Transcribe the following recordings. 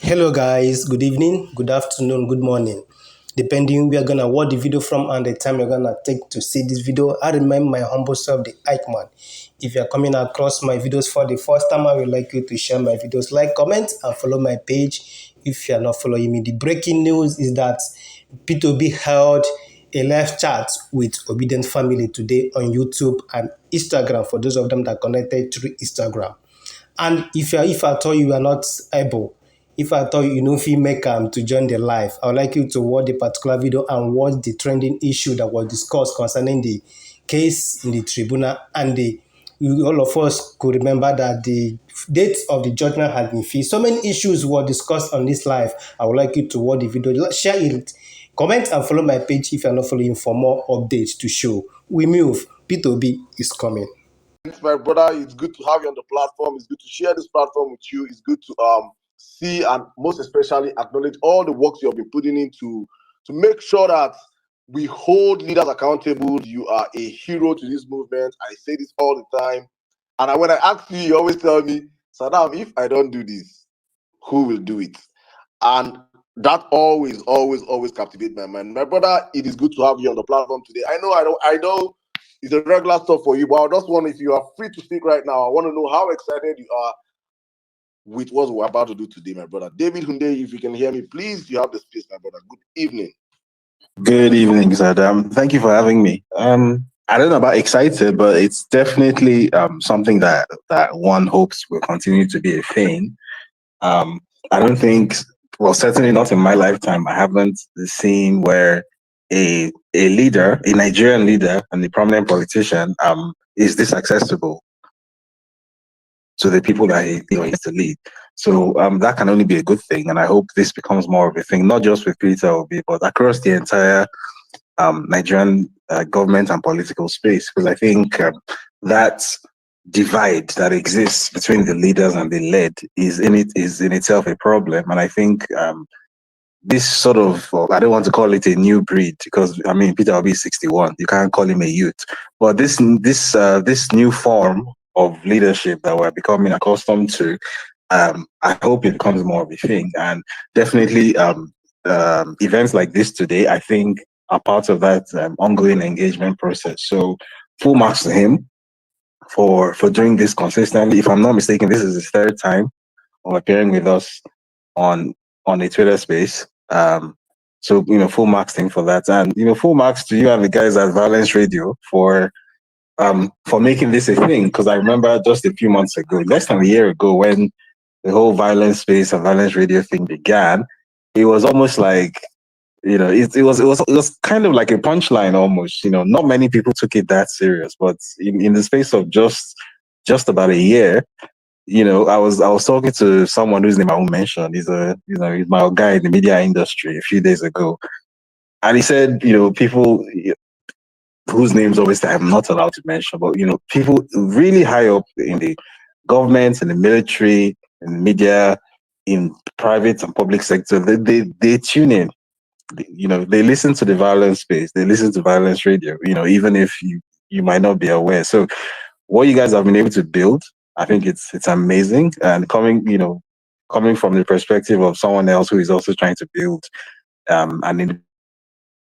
Hello guys, good evening, good afternoon, good morning. Depending where you're gonna watch the video from and the time you're gonna take to see this video, I remind my humble self, the Ike Man. If you're coming across my videos for the first time, I would like you to share my videos, like, comment, and follow my page if you're not following me. The breaking news is that P2B held a live chat with Obident family today on YouTube and Instagram for those of them that connected through Instagram. And if I told you are not able, if I thought you know fit make to join the live, I would like you to watch the particular video and watch the trending issue that was discussed concerning the case in the tribunal, and all of us could remember that the date of the judgment had been fixed. So many issues were discussed on this live. I would like you to watch the video, share it, comment and follow my page if you're not following for more updates to show. We move. P2B is coming. My brother, it's good to have you on the platform. It's good to share this platform with you. It's good to see and most especially acknowledge all the work you have been putting into to make sure that we hold leaders accountable. You are a hero to this movement. I say this all the time. And when I ask you, you always tell me, Saddam, if I don't do this, who will do it? And that always captivates my mind. My brother, it is good to have you on the platform today. I know it's a regular stuff for you, but I just want, if you are free to speak right now, I want to know how excited you are with what we're about to do today, my brother. David Hunde, if you can hear me, please, you have the space, my brother. Good evening. Good evening, Saddam. Thank you for having me. I don't know about excited, but it's definitely something that one hopes will continue to be a thing. I don't think, well, certainly not in my lifetime, I haven't seen where a leader, a Nigerian leader, and a prominent politician is this accessible to the people that he needs to lead. So that can only be a good thing, and I hope this becomes more of a thing, not just with Peter Obi, but across the entire Nigerian government and political space. Because I think that divide that exists between the leaders and the led is in itself a problem, and I think this sort of, well, I don't want to call it a new breed because I mean Peter Obi is 61. You can't call him a youth, but this new form of leadership that we're becoming accustomed to, I hope it becomes more of a thing. And definitely events like this today, I think, are part of that ongoing engagement process. So full marks to him for doing this consistently. If I'm not mistaken, this is his third time of appearing with us on a Twitter space. So full marks to him for that. And full marks to you and the guys at Violence Radio for making this a thing, because I remember just a few months ago, less than a year ago, when the whole violence space and violence radio thing began, it was almost like, it was kind of like a punchline almost. Not many people took it that serious, but in the space of just about a year, I was talking to someone whose name I won't mention. He's my guy in the media industry a few days ago, and he said, people whose names obviously I'm not allowed to mention, but people really high up in the government, in the military, in the media, in private and public sector, they tune in. They listen to the violence space, they listen to violence radio. Even if you might not be aware. So what you guys have been able to build, I think it's amazing. And coming from the perspective of someone else who is also trying to build an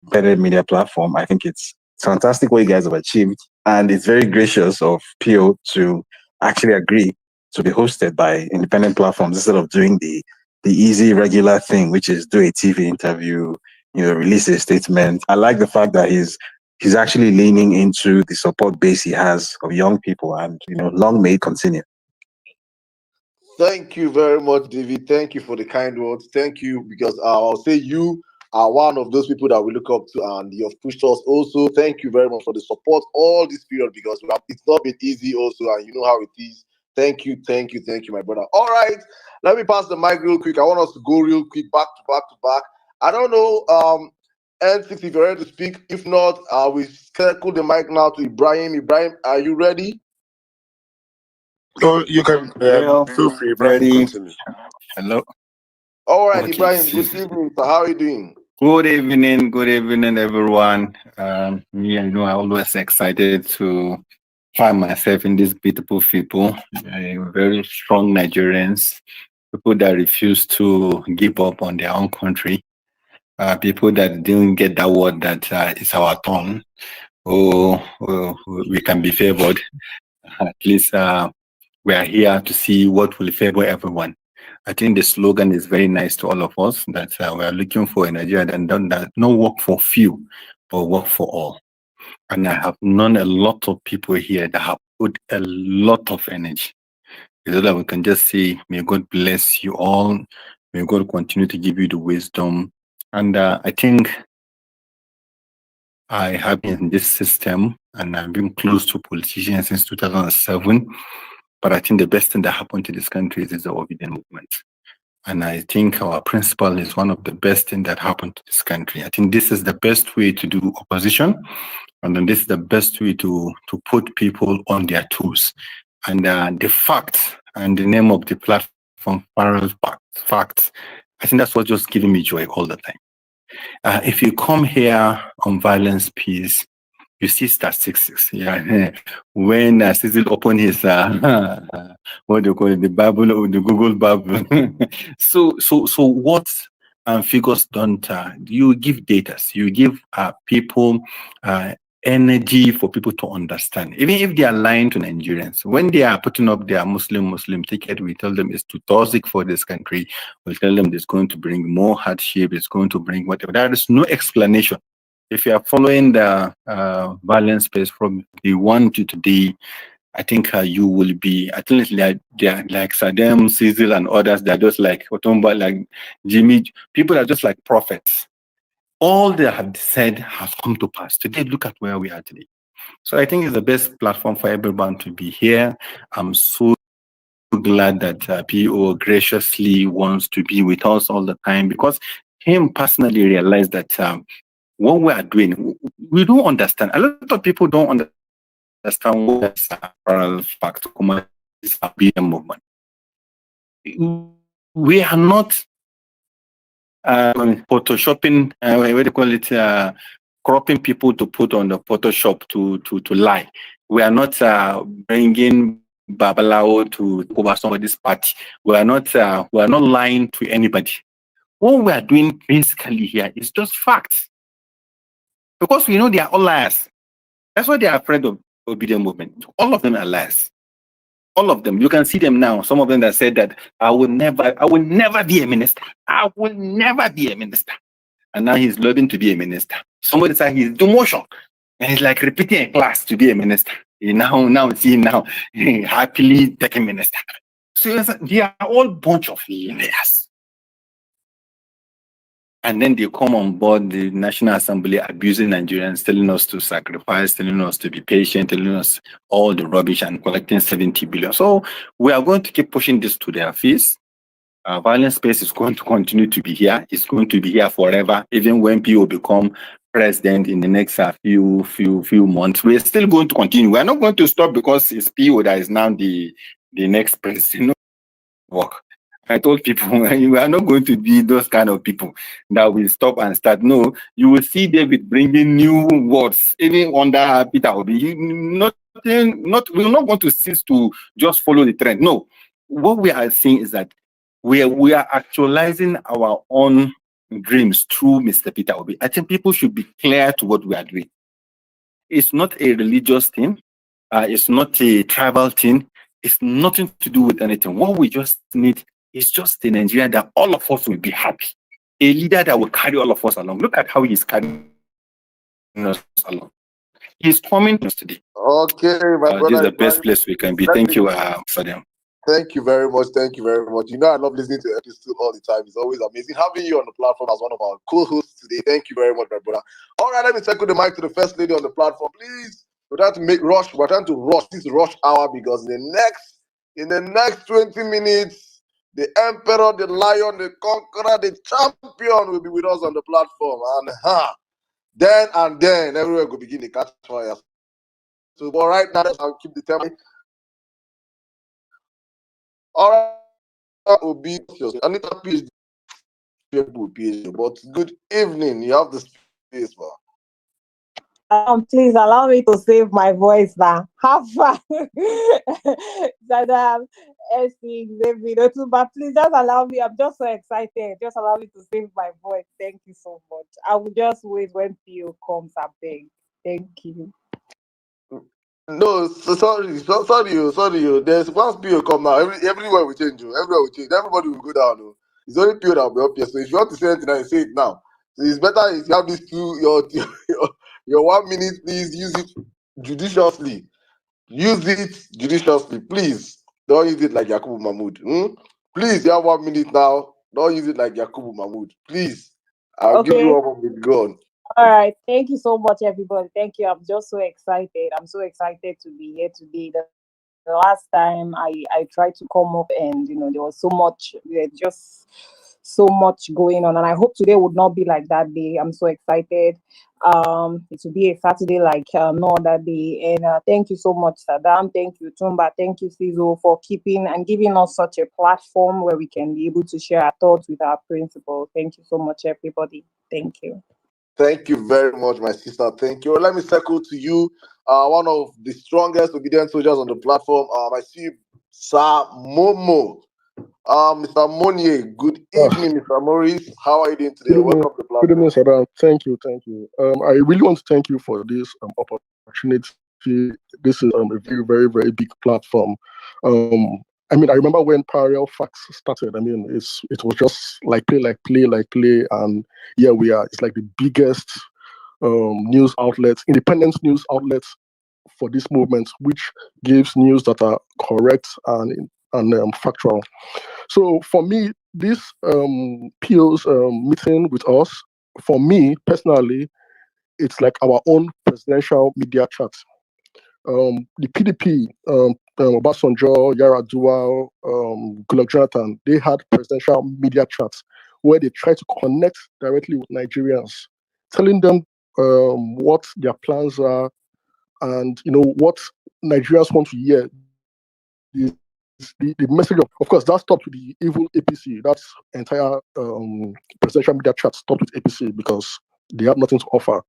independent media platform, I think it's fantastic what you guys have achieved, and it's very gracious of PO to actually agree to be hosted by independent platforms instead of doing the easy regular thing, which is do a TV interview, release a statement. I like the fact that he's actually leaning into the support base he has of young people, and long may it continue. Thank you very much, David. Thank you for the kind words. Thank you, because I'll say you are one of those people that we look up to, and you have pushed us also. Thank you very much for the support all this period, because it's not been easy also, and you know how it is. Thank you, my brother. All right, let me pass the mic real quick. I want us to go real quick, back to back. I don't know, N6, if you're ready to speak. If not, we circle the mic now to Ibrahim. Ibrahim, are you ready? Oh, you can feel free, Ibrahim. Continue. Hello. All right, okay. Ibrahim, good evening. So how are you doing? Good evening, everyone. Me, I'm always excited to find myself in these beautiful people, very strong Nigerians. people that refuse to give up on their own country, people that didn't get that word that it's our turn, or we can be favored. At least we are here to see what will favor everyone. I think the slogan is very nice to all of us that we are looking for a Nigeria that no work for few, but work for all. And I have known a lot of people here that have put a lot of energy. So that we can just say, may God bless you all. May God continue to give you the wisdom. And I think I have been in this system and I've been close to politicians since 2007. But I think the best thing that happened to this country is the obident movement. And I think our principle is one of the best things that happened to this country. I think this is the best way to do opposition. And then this is the best way to put people on their toes. And the facts and the name of the platform, Parallel Facts, I think that's what's just giving me joy all the time. If you come here on violence, peace, you see statistics. Yeah, when Cecil opened his what do you call it, the Bible or the Google Bible. so what figures don't you give data? You give people energy for people to understand. Even if they are lying to Nigerians, when they are putting up their Muslim ticket, we tell them it's too toxic for this country. We tell them it's going to bring more hardship. It's going to bring whatever. There is no explanation. If you are following the violence space from the one to today, I think you will be, at least like Saddam, Cecil, and others. They're just like Otomba, like Jimmy. People are just like prophets. All they have said has come to pass. Today, look at where we are today. So I think it's the best platform for everyone to be here. I'm so glad that PO graciously wants to be with us all the time, because him personally realized that what we are doing, we don't understand. A lot of people don't understand what is parallel fact, this obedient movement. We are not photoshopping, what do you call it, cropping people to put on the Photoshop to lie. We are not bringing Babalao to over somebody's party. We are not lying to anybody. What we are doing basically here is just facts. Because we know they are all liars. That's why they are afraid of obedient movement. All of them are liars. All of them. You can see them now. Some of them that said that I will never be a minister. I will never be a minister. And now he's loving to be a minister. Somebody said he's demotion. And he's like repeating a class to be a minister. Now happily taking minister. So they are all bunch of liars. And then they come on board the National Assembly abusing Nigerians, telling us to sacrifice, telling us to be patient, telling us all the rubbish and collecting 70 billion. So we are going to keep pushing this to their face. Violence space is going to continue to be here. It's going to be here forever. Even when people become president in the next few months, we're still going to continue. We're not going to stop because it's PO that is now the next president. Work. I told people, we are not going to be those kind of people that will stop and start. No, you will see David bringing new words, even under Peter Obi. We're not going to cease to just follow the trend. No, what we are seeing is that we are actualizing our own dreams through Mr. Peter Obi. I think people should be clear to what we are doing. It's not a religious thing. It's not a tribal thing. It's nothing to do with anything. What we just need is just a Nigeria that all of us will be happy. A leader that will carry all of us along. Look at how he's carrying us along. He's coming to us today. Okay, my brother. This is the best place we can be. Thank you, Saddam. Thank you very much. Thank you very much. You know, I love listening to Episode all the time. It's always amazing having you on the platform as one of our co-hosts today. Thank you very much, my brother. All right, let me circle the mic to the first lady on the platform, please. We're trying to rush this rush hour, because in the next 20 minutes, the emperor, the lion, the conqueror, the champion will be with us on the platform. And then everywhere will begin to catch fire. So, but right now, I'll keep the tempo. All right, will be Anita PhD, but good evening. You have the space, man. Please allow me to save my voice now. Have fun. Sadam, Essie, Xavier, but please just allow me. I'm just so excited. Just allow me to save my voice. Thank you so much. I will just wait when PO comes and beg. Thank you. No, sorry, oh. There's once PO come now, everywhere we change, oh. Everywhere we change, everybody will go down. Oh. It's only PO that will be up here. So if you want to say anything, I say it now. So it's better if you have this your 1 minute, please use it judiciously. Use it judiciously, please. Don't use it like Yakubu Mahmood. Please, you have 1 minute now. Don't use it like Yakubu Mahmood. Please. I'll give you Okay. 1 minute. Go on. All right. Thank you so much, everybody. Thank you. I'm just so excited. I'm so excited to be here today. The last time I tried to come up, and there was so much, just so much going on, and I hope today would not be like that day. I'm so excited. It will be a Saturday like no other day. And thank you so much, Saddam. Thank you, Tumba. Thank you, Fizo, for keeping and giving us such a platform where we can be able to share our thoughts with our principal. Thank you so much, everybody. Thank you. Thank you very much, my sister. Thank you. Let me circle to you, one of the strongest obedient soldiers on the platform. I see Sir Momo. Mr. Monier, good Ah, evening, Mr. Maurice. How are you doing today? good evening, Welcome to the good evening, platform. Sadam. Thank you, thank you. I really want to thank you for this opportunity. This is a very, very, very big platform. I mean, I remember when Parallel Facts started. I mean, it was just like play, like play, like play, and yeah, we are. It's like the biggest news outlets, independent news outlets for this movement, which gives news that are correct and factual. So for me, this PO's meeting with us, for me personally, it's like our own presidential media chat. The PDP, Obasanjo, Yaradua, Goodluck Jonathan, they had presidential media chats where they try to connect directly with Nigerians, telling them what their plans are and what Nigerians want to hear. The message of course that stopped with the evil APC. That's entire presidential media chat stopped with APC because they have nothing to offer.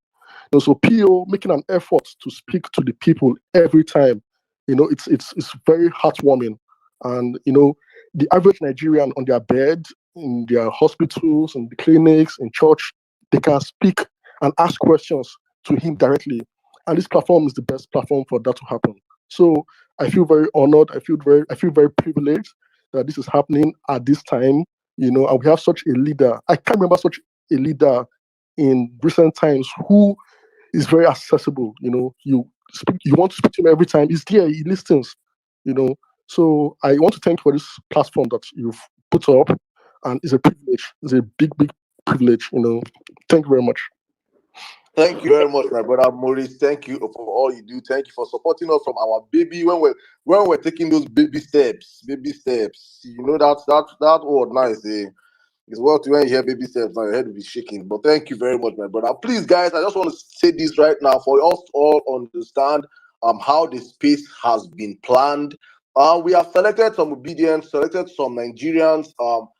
So PO making an effort to speak to the people every time, it's very heartwarming. And the average Nigerian on their bed, in their hospitals, in the clinics, in church, they can speak and ask questions to him directly. And this platform is the best platform for that to happen. So I feel very honored. I feel very privileged that this is happening at this time. And we have such a leader. I can't remember such a leader in recent times who is very accessible. You want to speak to him every time. He's there. He listens. You know. So I want to thank you for this platform that you've put up, and it's a privilege. It's a big, big privilege. Thank you very much. Thank you very much, my brother Maurice. Thank you for all you do. Thank you for supporting us from our baby when we're taking those baby steps. Baby steps. That word nice. It's what when you hear baby steps, now your head will be shaking. But thank you very much, my brother. Please, guys, I just want to say this right now for us to all understand how the space has been planned. We have selected some obedience, selected some Nigerians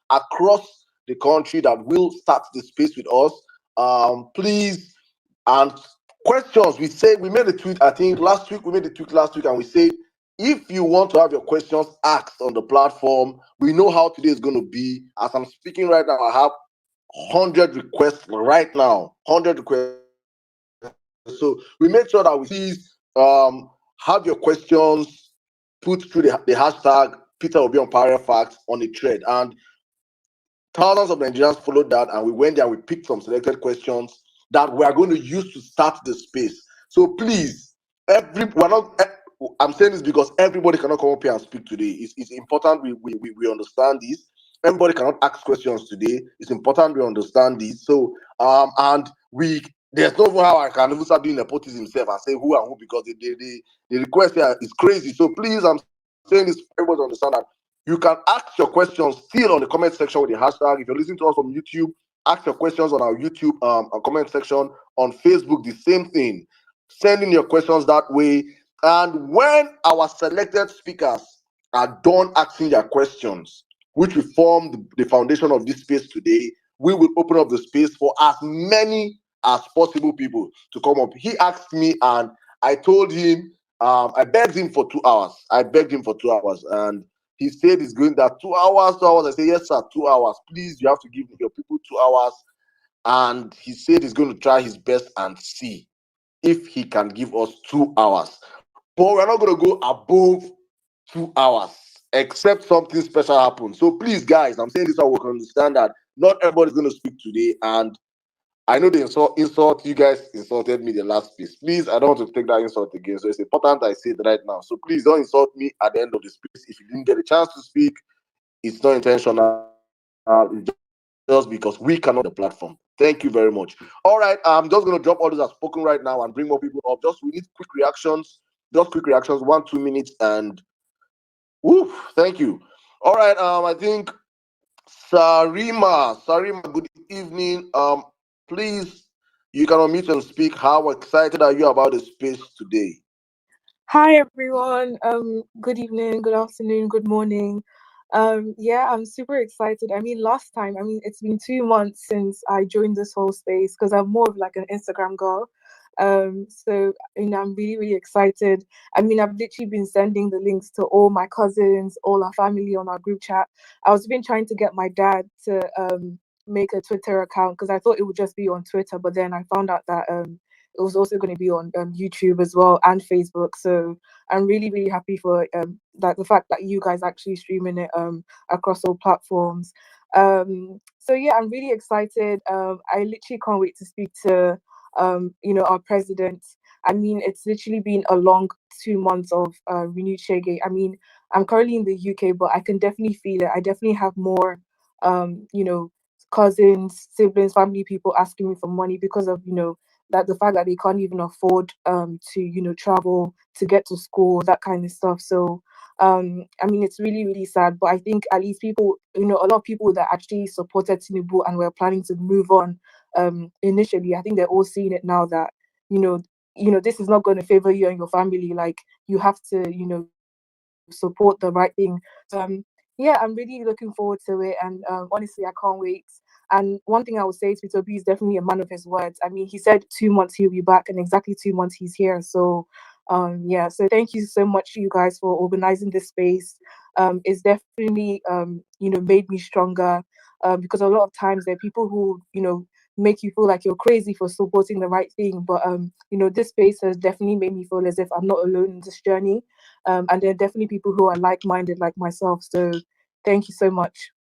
across the country that will start the space with us. Please, and questions. We made a tweet. I think last week we made a tweet last week, and we said if you want to have your questions asked on the platform, we know how today is going to be. As I'm speaking right now, I have 100 requests right now. 100 requests. So we make sure that we please have your questions put through the hashtag Peter will be on Parallel Facts on the thread. And thousands of Nigerians followed that, and we went there. We picked some selected questions that we are going to use to start the space. So please, I'm saying this because everybody cannot come up here and speak today. It's important we understand this. Everybody cannot ask questions today. It's important we understand this. So and we there's no how I can even start doing nepotism himself and say who and who because the request here is crazy. So please, I'm saying this for everybody to understand that you can ask your questions still on the comment section with the hashtag. If you're listening to us on YouTube, ask your questions on our YouTube comment section. On Facebook, the same thing. Sending your questions that way. And when our selected speakers are done asking their questions, which will form the foundation of this space today, we will open up the space for as many as possible people to come up. He asked me, and I told him, I begged him for 2 hours. And he said he's going that 2 hours, 2 hours. I said, yes, sir, 2 hours. Please, you have to give your people 2 hours. And he said he's going to try his best and see if he can give us 2 hours. But we're not going to go above 2 hours, except something special happens. So please, guys, I'm saying this so we can understand that not everybody's going to speak today. And I know the insult you guys insulted me the last piece. Please, I don't want to take that insult again. So it's important I say it right now. So please don't insult me at the end of the space. If you didn't get a chance to speak, it's not intentional. It's just because we cannot the platform. Thank you very much. All right, I'm just gonna drop all those I've spoken right now and bring more people up. Just we need quick reactions. Just quick reactions, 1-2 minutes, and woo, thank you. All right, I think Sarima, good evening. Please, you can unmute and speak. How excited are you about the space today? Hi everyone. Good evening, good afternoon, good morning. Yeah, I'm super excited. I mean, last time, it's been 2 months since I joined this whole space because I'm more of like an Instagram girl. So I'm really, really excited. I mean, I've literally been sending the links to all my cousins, all our family on our group chat. I was even trying to get my dad to make a Twitter account because I thought it would just be on Twitter, but then I found out that it was also going to be on YouTube as well and Facebook. So I'm really, really happy for that the fact that you guys actually streaming it across all platforms. So yeah, I'm really excited. I literally can't wait to speak to our president. I mean, it's literally been a long 2 months of renewed Shege. I mean, I'm currently in the UK, but I can definitely feel it. I definitely have more, cousins, siblings, family people asking me for money because of that the fact that they can't even afford to travel to get to school, that kind of stuff. So I mean, it's really, really sad, but I think at least people, a lot of people that actually supported Tinubu and were planning to move on initially, I think they're all seeing it now that this is not going to favor you and your family. Like, you have to support the right thing. Yeah, I'm really looking forward to it, and honestly, I can't wait. And one thing I would say is Peter B is definitely a man of his words. I mean, he said 2 months he'll be back, and exactly 2 months he's here. So yeah, so thank you so much, you guys, for organizing this space. It's definitely made me stronger, because a lot of times there are people who make you feel like you're crazy for supporting the right thing. But this space has definitely made me feel as if I'm not alone in this journey. And there are definitely people who are like-minded like myself. So thank you so much.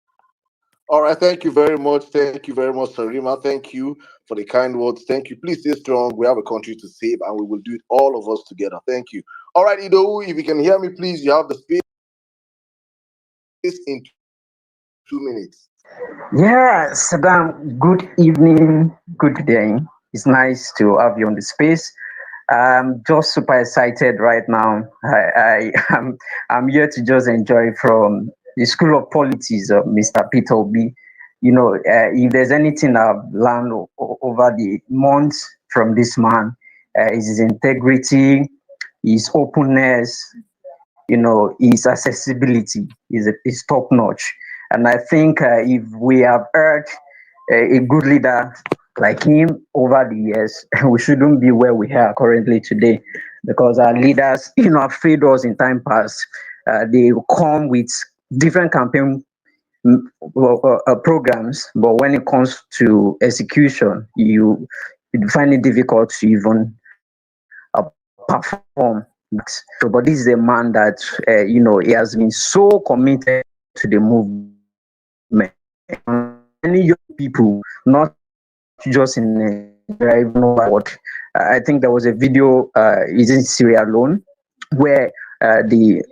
All right, thank you very much. Thank you very much, Sarima. Thank you for the kind words. Thank you. Please stay strong. We have a country to save, and we will do it all of us together. Thank you. All right, Ido, if you can hear me, please, you have the space in 2 minutes. Yeah, Saddam, good evening, good day. It's nice to have you on the space. I'm just super excited right now. I'm here to just enjoy from the School of Politics of Mr. Peter Obi. If there's anything I've learned over the months from this man, is his integrity, his openness, his accessibility is top notch. And I think if we have heard a good leader like him over the years, we shouldn't be where we are currently today, because our leaders, have failed us in time past. They come with different campaign programs, but when it comes to execution, you find it difficult to even perform. So, but this is a man that he has been so committed to the movement. Many young people, not just in Nigeria, even over the world. I think there was a video, is in Syria alone, where the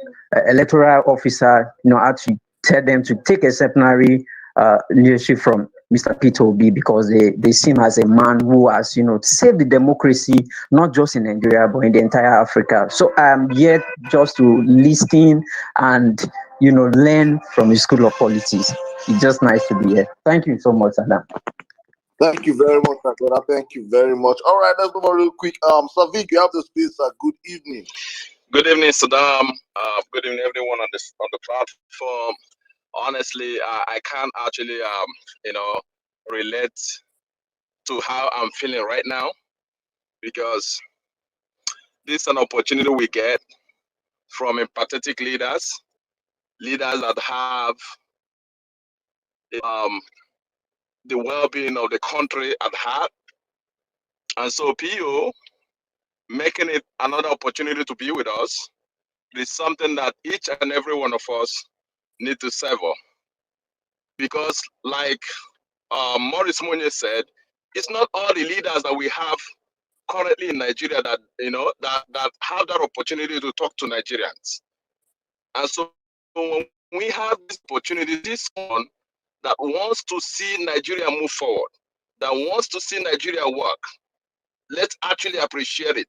electoral officer, had to tell them to take exemplary leadership from Mr. Peter Obi, because they see him as a man who has, saved the democracy, not just in Nigeria, but in the entire Africa. So I'm here just to listen and, learn from the School of Politics. It's just nice to be here. Thank you so much, Adam. Thank you very much, Akola. Thank you very much. All right, let's move on real quick. Savik, you have the space. Good evening. Good evening, Saddam. Good evening, everyone on the platform. Honestly, I can't actually relate to how I'm feeling right now, because this is an opportunity we get from empathetic leaders that have um, the well-being of the country at heart. And so PO making it another opportunity to be with us is something that each and every one of us need to savor. Because like Maurice Monye said, it's not all the leaders that we have currently in Nigeria that that have that opportunity to talk to Nigerians. And so when we have this opportunity, this one that wants to see Nigeria move forward, that wants to see Nigeria work, let's actually appreciate it.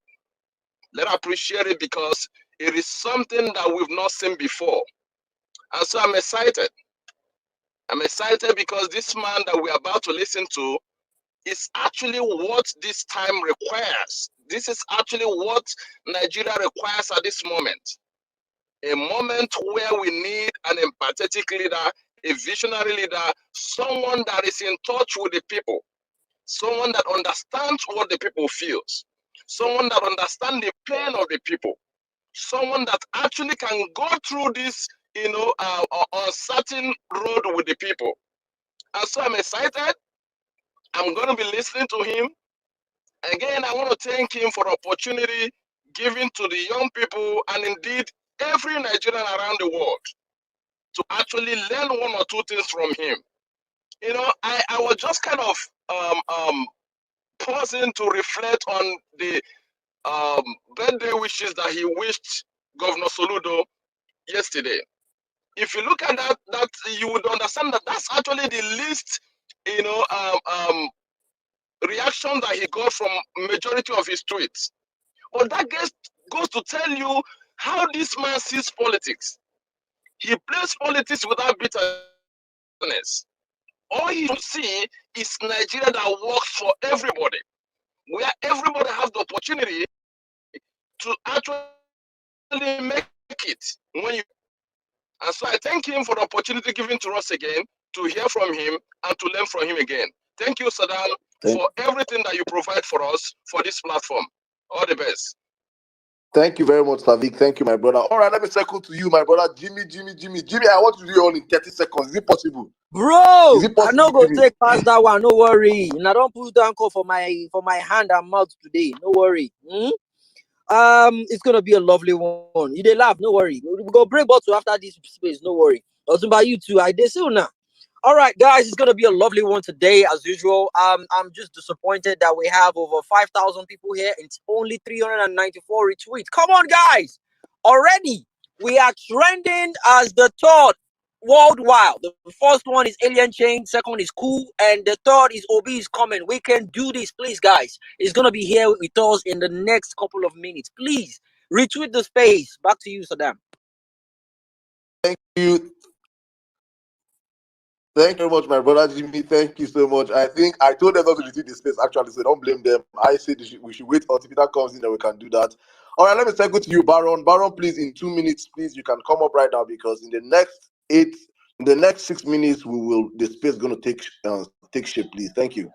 Let's appreciate it, because it is something that we've not seen before. And so I'm excited. I'm excited because this man that we're about to listen to is actually what this time requires. This is actually what Nigeria requires at this moment. A moment where we need an empathetic leader, a visionary leader, someone that is in touch with the people, someone that understands what the people feels, someone that understands the pain of the people, someone that actually can go through this, uncertain road with the people. And so I'm excited. I'm going to be listening to him. Again, I want to thank him for the opportunity given to the young people and indeed every Nigerian around the world to actually learn one or two things from him. I was just kind of pausing to reflect on the birthday wishes that he wished Governor Soludo yesterday. If you look at that you would understand that that's actually the least, reaction that he got from majority of his tweets. But that goes to tell you how this man sees politics. He plays politics without bitterness. All he should see is Nigeria that works for everybody, where everybody has the opportunity to actually make it when you. And so I thank him for the opportunity given to us again to hear from him and to learn from him again. Thank you, Saddam, for everything that you provide for us for this platform. All the best. Thank you very much, Savik. Thank you, my brother. All right, let me circle to you, my brother. Jimmy, I want to do it all in 30 seconds. Is it possible? Bro, Is it I no possible, go Jimmy? take past that one. No worry. And I don't put down call for my hand and mouth today. No worry. It's gonna be a lovely one. You dey laugh, no worry. We go break bottle after this space, no worry. Also by you too. I dey soon now. All right, guys, it's gonna be a lovely one today, as usual. I'm just disappointed that we have over 5,000 people here. It's only 394 retweets. Come on, guys! Already, we are trending as the third worldwide. The first one is Alien Chain, second is Cool, and the third is Obi is coming. We can do this, please, guys. It's gonna be here with us in the next couple of minutes. Please retweet the space. Back to you, Saddam. Thank you. Thank you very much, my brother Jimmy. Thank you so much. I think I told them not to retweet the space, actually, so don't blame them. I said we should wait until Peter comes in, then we can do that. All right, let me circle to you, Baron. Baron, please, in 2 minutes, please, you can come up right now, because in the next 6 minutes, the space is going to take shape, please. Thank you.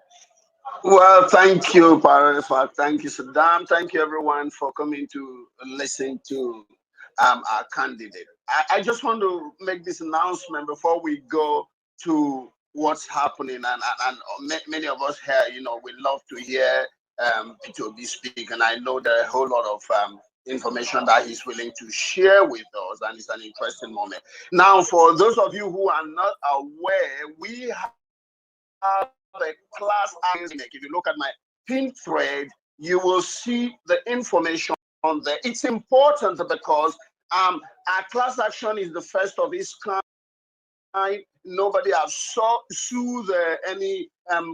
Well, thank you, Parafa. Thank you, Saddam. Thank you, everyone, for coming to listen to our candidate. I just want to make this announcement before we go to what's happening. And many of us here, we love to hear P2B speak. And I know there are a whole lot of information that he's willing to share with us. And it's an interesting moment. Now, for those of you who are not aware, we have a class action. If you look at my pinned thread, you will see the information on there. It's important because our class action is the first of its kind. Nobody has sued any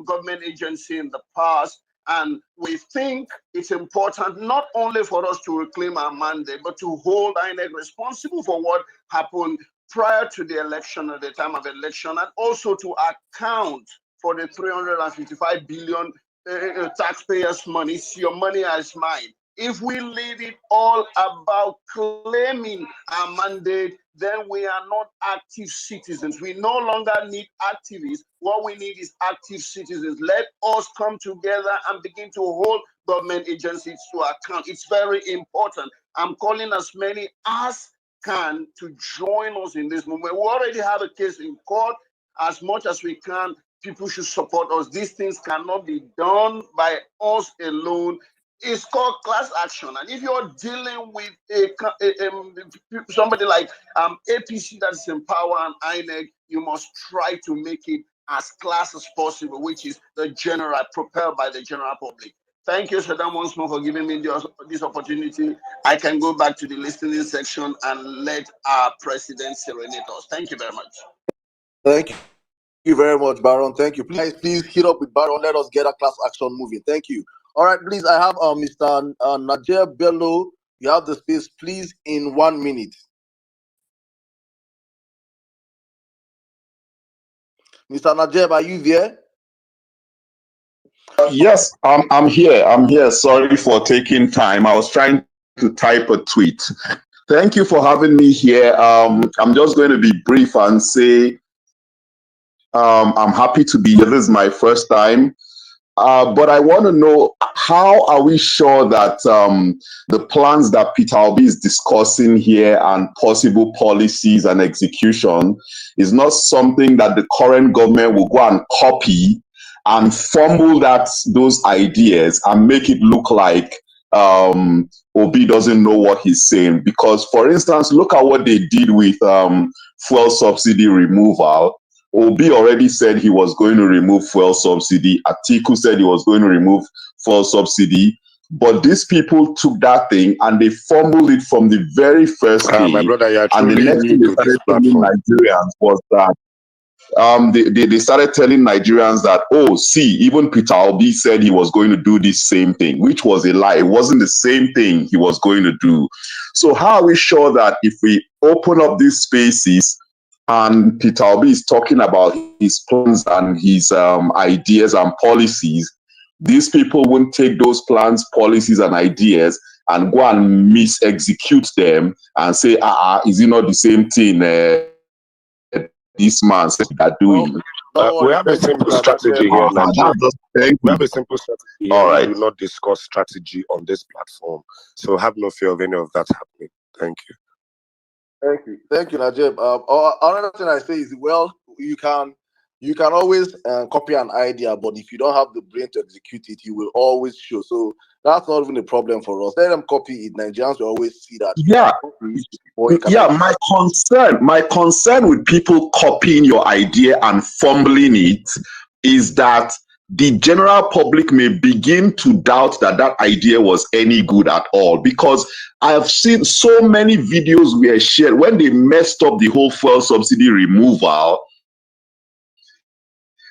government agency in the past. And we think it's important not only for us to reclaim our mandate, but to hold INEC responsible for what happened prior to the election, at the time of election, and also to account for the 355 billion taxpayers' money. It's your money as mine. If we leave it all about claiming our mandate, then we are not active citizens. We no longer need activists. What we need is active citizens. Let us come together and begin to hold government agencies to account. It's very important. I'm calling as many as can to join us in this movement. We already have a case in court. As much as we can, people should support us. These things cannot be done by us alone. It's called class action. And if you're dealing with somebody like APC that is in power and INEC, you must try to make it as class as possible, which is the general, propelled by the general public. Thank you, Saddam, once more for giving me this opportunity. I can go back to the listening section and let our president serenade us. Thank you very much. Thank you very much, Baron. Thank you. Please hit up with Baron. Let us get a class action moving. Thank you. All right, please. I have Mr. Najib Bello. You have the space, please, in 1 minute. Mr. Najib, are you there? Yes, I'm here. I'm here. Sorry for taking time. I was trying to type a tweet. Thank you for having me here. I'm just going to be brief and say I'm happy to be here. This is my first time. But I want to know, how are we sure that the plans that Peter Obi is discussing here and possible policies and execution is not something that the current government will go and copy and fumble those ideas and make it look like Obi doesn't know what he's saying? Because, for instance, look at what they did with fuel subsidy removal. Obi already said he was going to remove fuel subsidy. Atiku said he was going to remove fuel subsidy. But these people took that thing and they fumbled it from the very first day. My brother, you are And the truly next thing new they to this started telling platform. Nigerians was that they started telling Nigerians that, oh, see, even Peter Obi said he was going to do this same thing, which was a lie. It wasn't the same thing he was going to do. So how are we sure that if we open up these spaces and Peter Obi is talking about his plans and his ideas and policies, these people won't take those plans, policies, and ideas and go and mis-execute them and say, is it not the same thing this man says they are doing? We have a simple strategy here, Nigeria. We have a simple strategy here. All right. We do not discuss strategy on this platform. So have no fear of any of that happening. Thank you. Thank you, Najib. Another thing I say is, well, you can always copy an idea, but if you don't have the brain to execute it, you will always show. So that's not even a problem for us. Let them copy it. Nigerians will always see that. My concern with people copying your idea and fumbling it is that the general public may begin to doubt that idea was any good at all, because I have seen so many videos were shared when they messed up the whole fuel subsidy removal.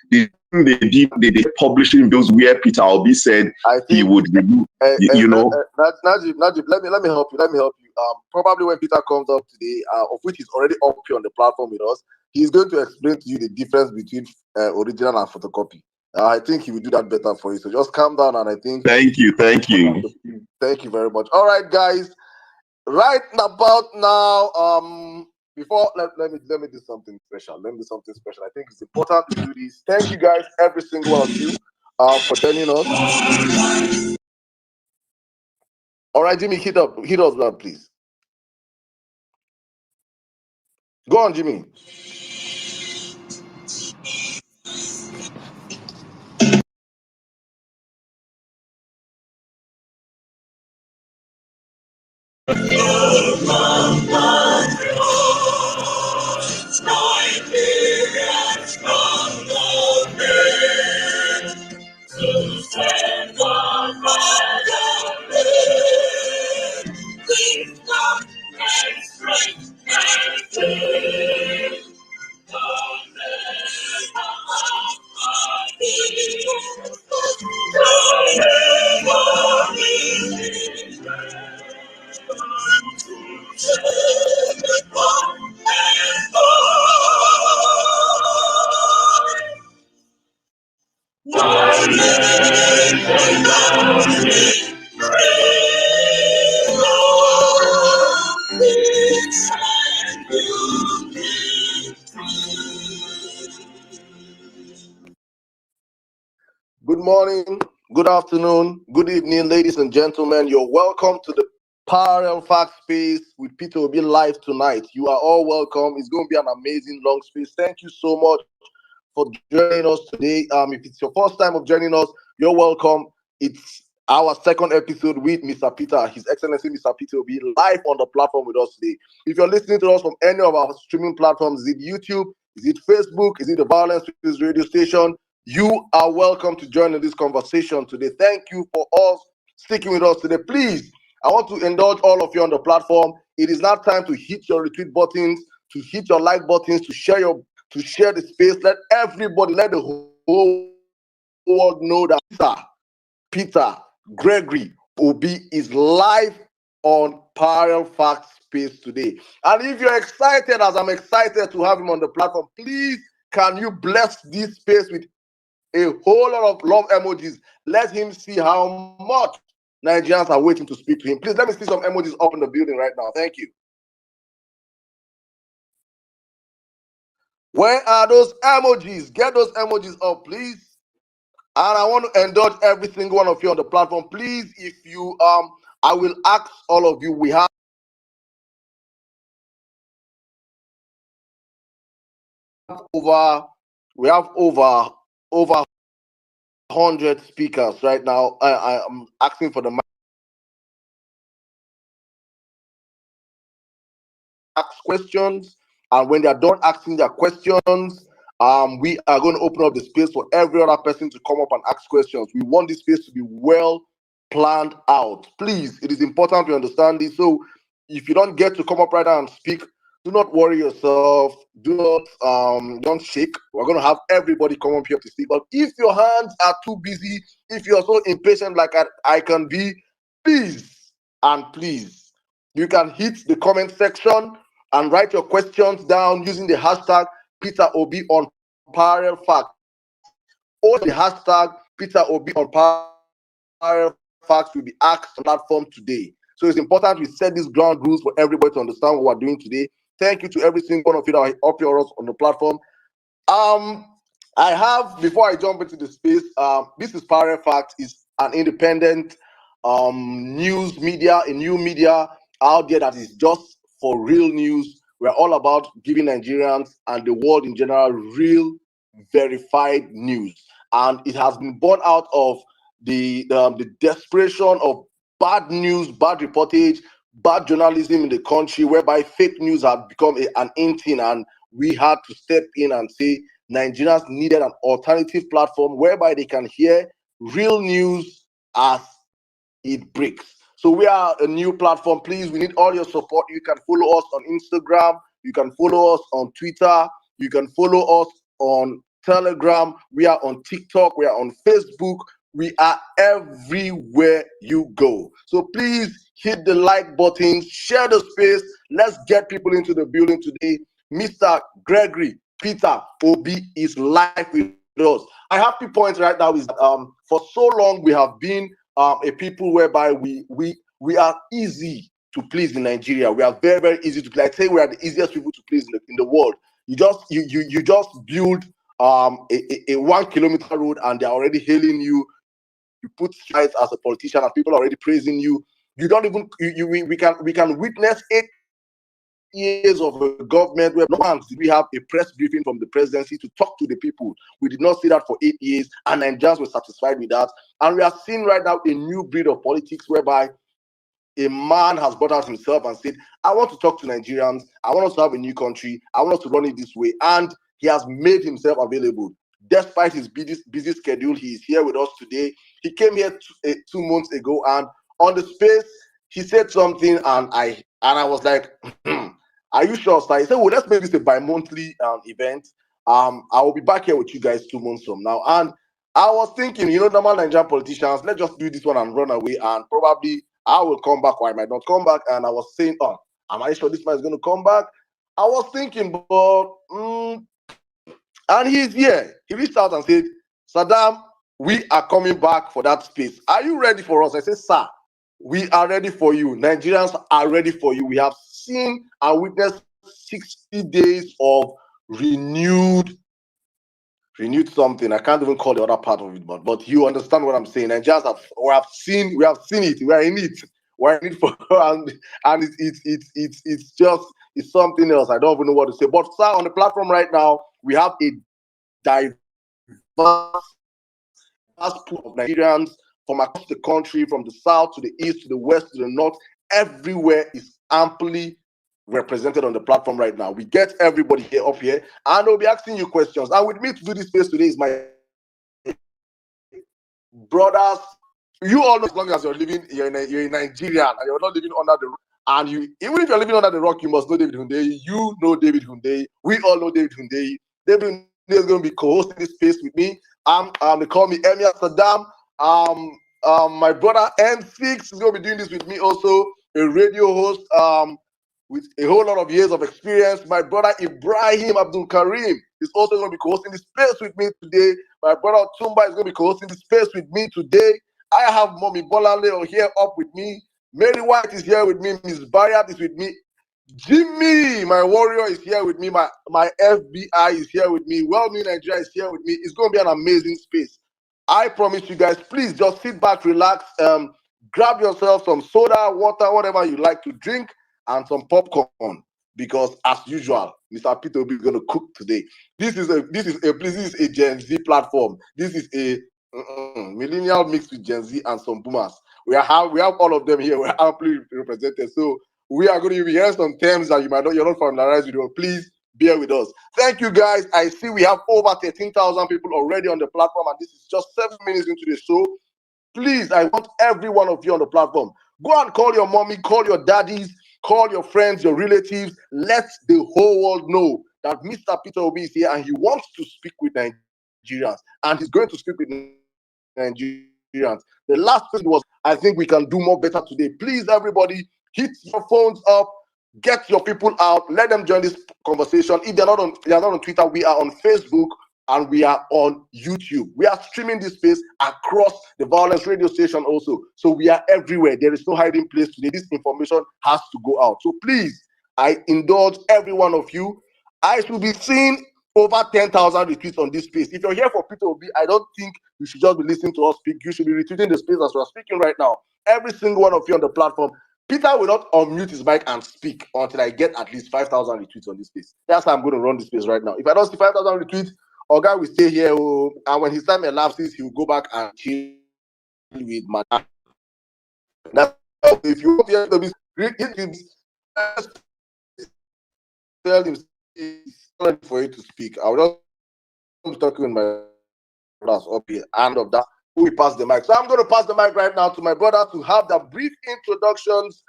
They did publishing those where Peter Obi said he would remove. Najib, let me help you. Probably when Peter comes up today, of which he's already up here on the platform with us, he's going to explain to you the difference between original and photocopy. I think he will do that better for you. So just calm down, and I think. Thank you. Thank you very much. All right, guys. Right about now, before let me do something special. I think it's important to do this. Thank you guys, every single one of you, for joining us. All right, Jimmy, hit us now, please. Go on, Jimmy. Good morning, good afternoon, good evening, ladies and gentlemen. You're welcome to the Parallel Fact Space with Peter will be live tonight. You are all welcome. It's going to be an amazing long space. Thank you so much for joining us today. If it's your first time of joining us, you're welcome. It's our second episode with Mr. Peter. His Excellency Mr. Peter will be live on the platform with us today. If you're listening to us from any of our streaming platforms, is it YouTube? Is it Facebook? Is it the Violence News radio station? You are welcome to join in this conversation today. Thank you for us sticking with us today. Please, I want to indulge all of you on the platform. It is now time to hit your retweet buttons, to hit your like buttons, to share the space. Let everybody, let the whole world know that Peter Gregory Obi is live on Parallel Fact Space today. And if you're excited, as I'm excited to have him on the platform, please can you bless this space with a whole lot of love emojis? Let him see how much Nigerians are waiting to speak to him. Please let me see some emojis up in the building right now. Thank you. Where are those emojis? Get those emojis up, please. And I want to indulge every single one of you on the platform. Please, if you I will ask all of you. We have over over 100 speakers right now. I'm asking for the mic. Ask questions, and when they are done asking their questions, we are going to open up the space for every other person to come up and ask questions. We want this space to be well planned out. Please, it is important to understand this. So if you don't get to come up right now and speak, do not worry yourself. Do not don't shake. We're going to have everybody come up here to speak. But if your hands are too busy, if you're so impatient like I can be, please and please, you can hit the comment section and write your questions down using the hashtag Peter Obi on Parallel Facts, or the hashtag Peter Obi on Parallel Facts will be asked on the platform today. So it's important we set these ground rules for everybody to understand what we're doing today. Thank you to every single one of you that are up here on the platform. I have, before I jump into the space, this is Parallel Fact, is an independent news media, a new media out there that is just for real news. We're all about giving Nigerians and the world in general real, verified news. And it has been born out of the desperation of bad news, bad reportage, bad journalism in the country, whereby fake news had become an in thing, and we had to step in and say Nigerians needed an alternative platform whereby they can hear real news as it breaks. So we are a new platform. Please, we need all your support. You can follow us on Instagram. You can follow us on Twitter. You can follow us on Telegram. We are on TikTok. We are on Facebook. We are everywhere you go. So please hit the like button, share the space. Let's get people into the building today. Mr. Gregory Peter Obi is live with us. My happy point right now is that for so long we have been a people whereby we are easy to please in Nigeria. We are very, very easy to please. I say we are the easiest people to please in the world. You just build a 1 kilometer road and they're already hailing you. You put strides as a politician and people are already praising you. You don't even we can witness 8 years of a government where no once did we have a press briefing from the presidency to talk to the people. We did not see that for 8 years, and Nigerians were satisfied with that. And we are seeing right now a new breed of politics whereby a man has brought out himself and said, I want to talk to Nigerians. I want us to have a new country. I want us to run it this way. And he has made himself available. Despite his busy schedule, he is here with us today. He came here 2 months ago, and on the space, he said something, and I was like, are you sure, sir? He said, well, let's make this a bi-monthly event. I will be back here with you guys 2 months from now. And I was thinking, normal Nigerian politicians, let's just do this one and run away, and probably I will come back or I might not come back. And I was saying, oh, am I sure this man is going to come back? I was thinking, but and he's here. He reached out and said, Saddam, we are coming back for that space. Are you ready for us? I said, sir, we are ready for you. Nigerians are ready for you. We have seen and witnessed 60 days of renewed renewed something. I can't even call the other part of it, but you understand what I'm saying. And just we have seen it. We are in it. We're in it for and it's just it's something else. I don't even know what to say. But sir, on the platform right now, we have a diverse pool of Nigerians from across the country, from the south to the east to the west to the north. Everywhere is amply represented on the platform right now. We get everybody here up here, and they'll be asking you questions. And with me to do this space today is my brothers. You all know, as long as you're in Nigeria and you're not living under the rock, and you even if you're living under the rock, you must know David Hundeyi. You know David Hundeyi. We all know David Hundeyi. David Hundeyi is going to be co-hosting this space with me. They call me Emir Saddam. My brother N6 is going to be doing this with me also, a radio host with a whole lot of years of experience. My brother Ibrahim Abdul Karim is also going to be co-hosting this space with me today. My brother Tumba is going to be co-hosting this space with me today. I have Mommy Bolanle here up with me. Mary White is here with me. Miss Bayat is with me. Jimmy, my warrior, is here with me. My FBI is here with me. Well-Me Nigeria is here with me. It's going to be an amazing space. I promise you guys, please just sit back, relax, grab yourself some soda, water, whatever you like to drink, and some popcorn. Because as usual, Mr. Peter Obi is going to cook today. This is a Gen Z platform. This is a millennial mixed with Gen Z and some boomers. We have all of them here. We're amply represented. So we are going to be hearing some terms that you're not familiarized with. Please bear with us. Thank you, guys. I see we have over 13,000 people already on the platform, and this is just 7 minutes into the show. Please, I want every one of you on the platform. Go and call your mommy, call your daddies, call your friends, your relatives. Let the whole world know that Mr. Peter Obi is here and he wants to speak with Nigerians, and he's going to speak with Nigerians. The last thing was, I think we can do more better today. Please, everybody, hit your phones up, get your people out, let them join this conversation. If they're not on Twitter, we are on Facebook and we are on YouTube. We are streaming this space across the Violence Radio station also. So we are everywhere. There is no hiding place today. This information has to go out. So please, I indulge every one of you. I should be seeing over 10,000 retweets on this space. If you're here for Peter Obi, I don't think you should just be listening to us speak. You should be retweeting the space as we're speaking right now. Every single one of you on the platform. Peter will not unmute his mic and speak until I get at least 5,000 retweets on this space. That's how I'm going to run this space right now. If I don't see 5,000 retweets, Oga will stay here, and when his time elapses, he will go back and chill with Madam. If you want to be tell him it's not for you to speak. I will just be talking with my brothers up here. And of that, we pass the mic. So I'm going to pass the mic right now to my brother to have the brief introductions,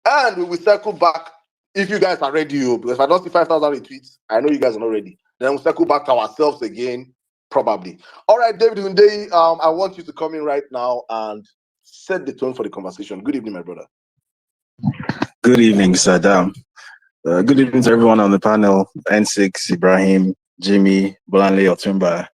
and we will circle back if you guys are ready. Because if I don't see 5,000 retweets, I know you guys are not ready. Then we'll circle back to ourselves again, probably. All right, David Hundeyi, I want you to come in right now and set the tone for the conversation. Good evening, my brother. Good evening, Saddam. Good evening to everyone on the panel. N6, Ibrahim, Jimmy, Bolanle, Otumba.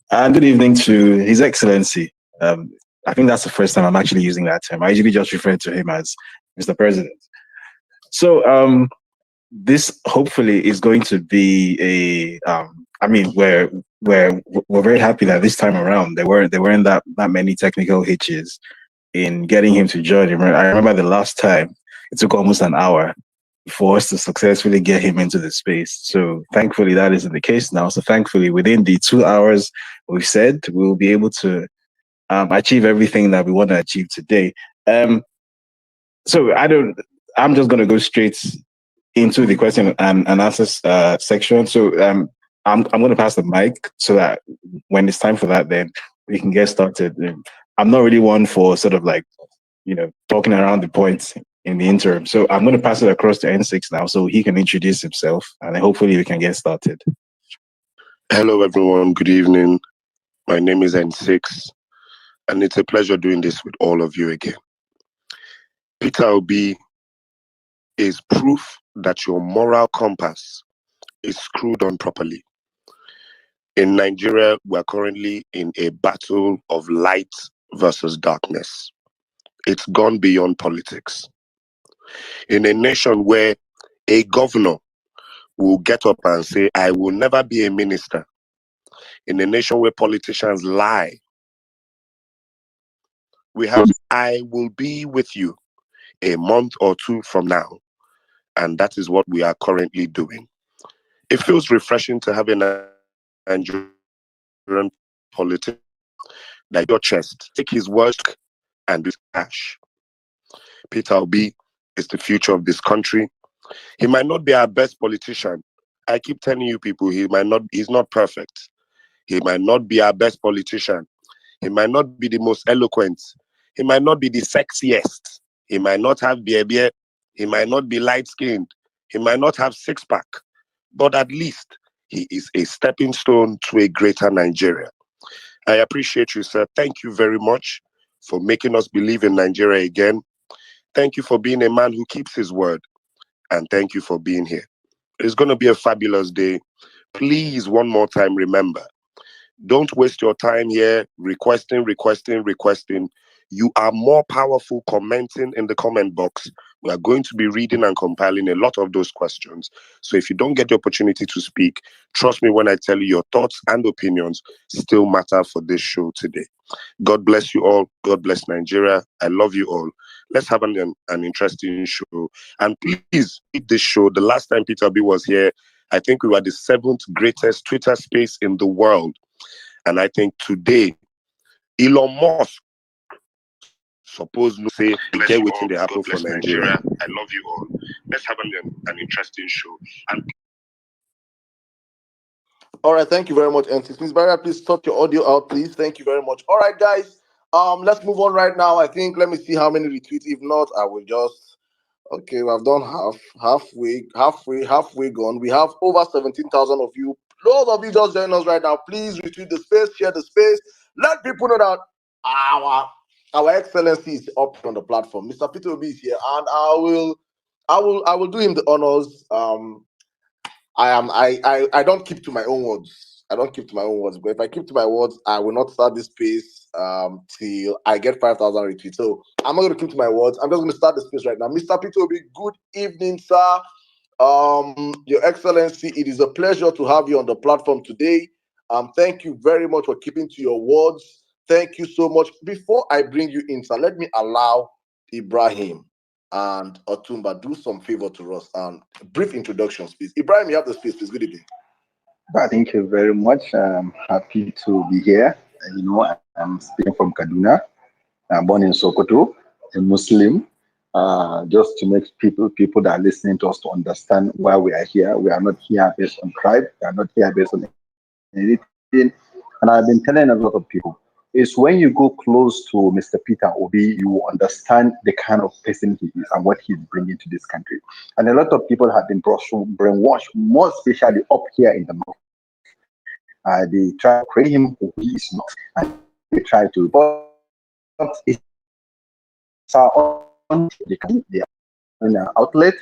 And good evening to His Excellency. I think that's the first time I'm actually using that term. I usually just refer to him as Mr. President. So this hopefully is going to be we're very happy that this time around there weren't that many technical hitches in getting him to join. I remember the last time it took almost an hour for us to successfully get him into the space. So thankfully that isn't the case now. So thankfully within the 2 hours we've said, we'll be able to achieve everything that we want to achieve today. So I'm just going to go straight into the question and answers section. So I'm going to pass the mic so that when it's time for that, then we can get started. I'm not really one for sort of like, talking around the points in the interim. So I'm going to pass it across to N6 now so he can introduce himself, and then hopefully we can get started. Hello, everyone. Good evening. My name is N6, and it's a pleasure doing this with all of you again. Peter Obi is proof that your moral compass is screwed on properly. In Nigeria, we're currently in a battle of light versus darkness. It's gone beyond politics. In a nation where a governor will get up and say, I will never be a minister in a nation where politicians lie. We have, I will be with you a month or two from now. And that is what we are currently doing. It feels refreshing to have a Nigerian politician that your chest, take his words and do cash. Peter Obi is the future of this country. He might not be our best politician. I keep telling you people, he's not perfect. He might not be our best politician. He might not be the most eloquent. He might not be the sexiest. He might not have beer. He might not be light-skinned. He might not have six-pack. But at least he is a stepping stone to a greater Nigeria. I appreciate you, sir. Thank you very much for making us believe in Nigeria again. Thank you for being a man who keeps his word. And thank you for being here. It's going to be a fabulous day. Please, one more time, remember, don't waste your time here requesting. You are more powerful commenting in the comment box. We are going to be reading and compiling a lot of those questions. So if you don't get the opportunity to speak, trust me when I tell you your thoughts and opinions still matter for this show today. God bless you all. God bless Nigeria. I love you all. Let's have an interesting show. And please read this show. The last time Peter B was here, I think we were the 7th greatest Twitter space in the world. And I think today, Elon Musk suppose no say get waiting they happen for Nigeria. I love you all. Let's have an interesting show. And All right, thank you very much, N6. Miss Barrier, please sort your audio out, please. Thank you very much. All right, guys. Let's move on right now. I think let me see how many retweets. If not, I will just okay. We have done halfway gone. We have over 17,000 of you. Those of you just join us right now. Please retweet the space, share the space. Let people know that our excellency is up on the platform. Mr. Peter Obi is here, and I will do him the honors. I don't keep to my own words. I don't keep to my own words. But if I keep to my words, I will not start this space till I get 5,000 retweets. So I'm not going to keep to my words. I'm just going to start the space right now. Mr. Peter Obi, good evening, sir. Your Excellency, it is a pleasure to have you on the platform today. Thank you very much for keeping to your words. Thank you so much. Before I bring you in, sir, let me allow Ibrahim and Otumba do some favor to us and brief introductions, please. Ibrahim, you have the space, please. Good evening. Thank you very much. I'm happy to be here. I'm speaking from Kaduna. I'm born in Sokoto, a Muslim. Just to make people that are listening to us to understand why we are here. We are not here based on tribe. We are not here based on anything. And I've been telling a lot of people, is when you go close to Mr. Peter Obi, you understand the kind of person he is and what he's bringing to this country. And a lot of people have been brainwashed, more especially up here in the north. They try to create him who he is not, and they try to. But it's on the outlet,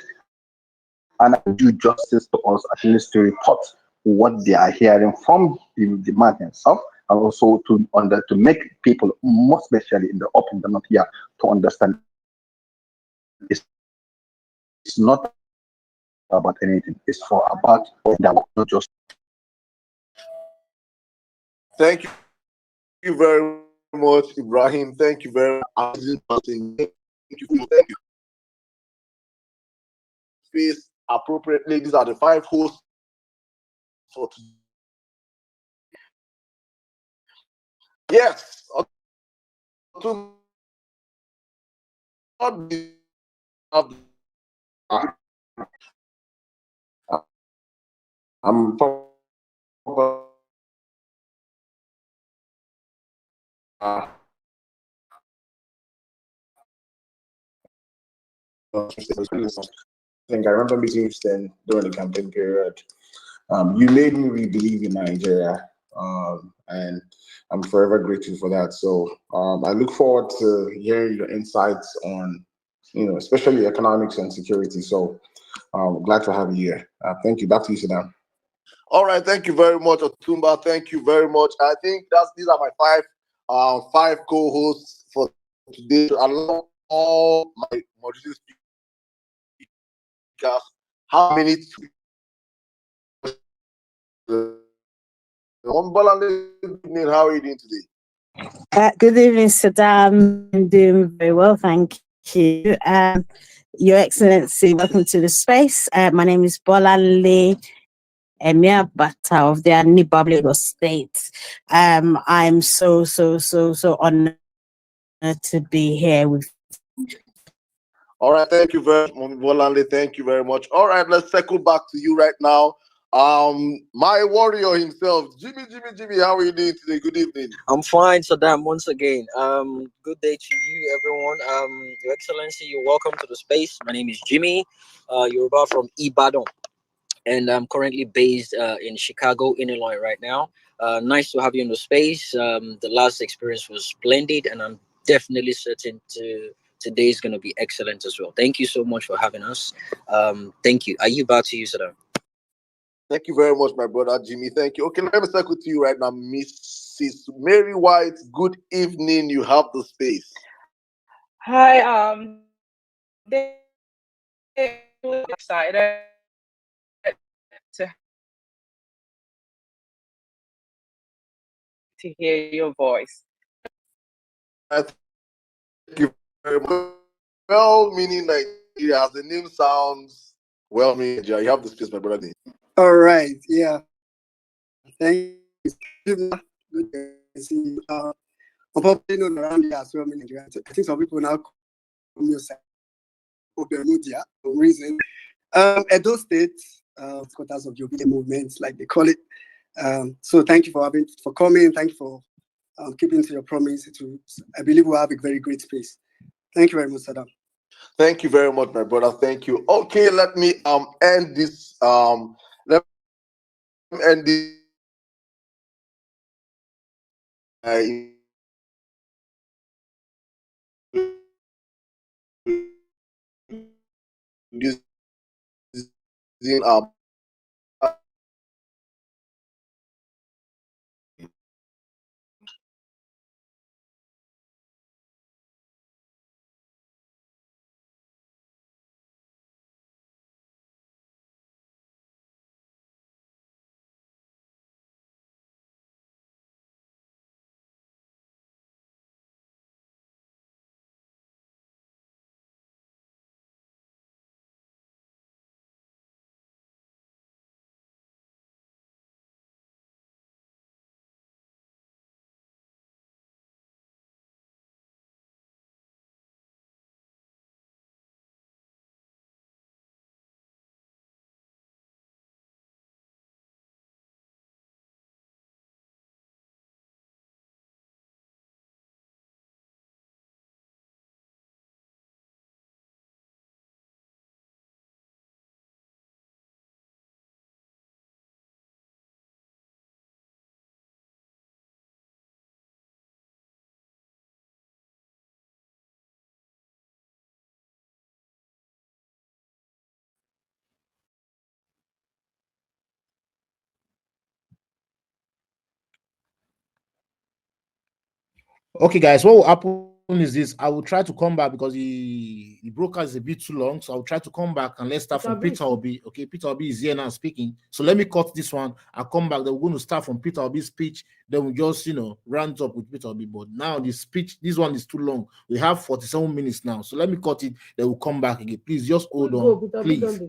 and I do justice to us at least to report what they are hearing from the man himself, and also to make people, more especially in the north here, to understand it's not about anything. It's about that, not just. Thank you very much, Ibrahim. Thank you very much. Thank you. Space appropriately. These are the 5 hosts for today. Yes. I'm I think I remember meeting you then during the campaign period. You made me really believe in Nigeria, and I'm forever grateful for that. So I look forward to hearing your insights on, especially economics and security. So glad to have you here. Thank you. Back to you, Sudan. All right, thank you very much, Otumba. Thank you very much. I think these are my five co-hosts for today. To allow all my moderating speakers how many Good evening. How are you doing today? Good evening, Saddam. I'm doing very well, thank you. Your Excellency, welcome to the space. My name is Bolanle Emir Bata of the Anibab Lagos State. I'm so honored to be here with. All right, thank you very much, Bolanle. Thank you very much. All right, let's circle back to you right now. My warrior himself, Jimmy, how are you doing today? Good evening. I'm fine, Saddam. Once again, good day to you, everyone. Your Excellency, you're welcome to the space. My name is Jimmy. Yoruba from Ibadan, and I'm currently based in Chicago, Illinois, right now. Nice to have you in the space. The last experience was splendid, and I'm definitely certain today's going to be excellent as well. Thank you so much for having us. Thank you. Are you about to use it? Thank you very much, my brother Jimmy. Thank you. Okay, let me circle to you right now, Mrs. Mary White. Good evening. You have the space. Hi, excited to hear your voice. Thank you very much. Well, meaning Nigeria, as the name sounds, well, meaning Nigeria. You have the space, my brother. All right, yeah. Thank you. Good to see you. I'm probably known around here as well, in Nigeria. I think some people now call me Obemudia for reason. Edo State, quarters of the obedient movement, like they call it. So thank you for coming. Thank you for keeping to your promise. I believe we'll have a very great space. Thank you very much, Saddam. Thank you very much, my brother. Thank you. Okay, let me end this. Let me end this. Using Okay, guys, what will happen is this. I will try to come back because the broadcast is a bit too long. So I'll try to come back and let's start from Peter Obi. Okay, Peter Obi is here now speaking. So let me cut this one. I'll come back. Then we're going to start from Peter Obi's speech. Then we just, round up with Peter Obi. But now the speech, this one is too long. We have 47 minutes now. So let me cut it. Then we'll come back again. Please just hold on. Please.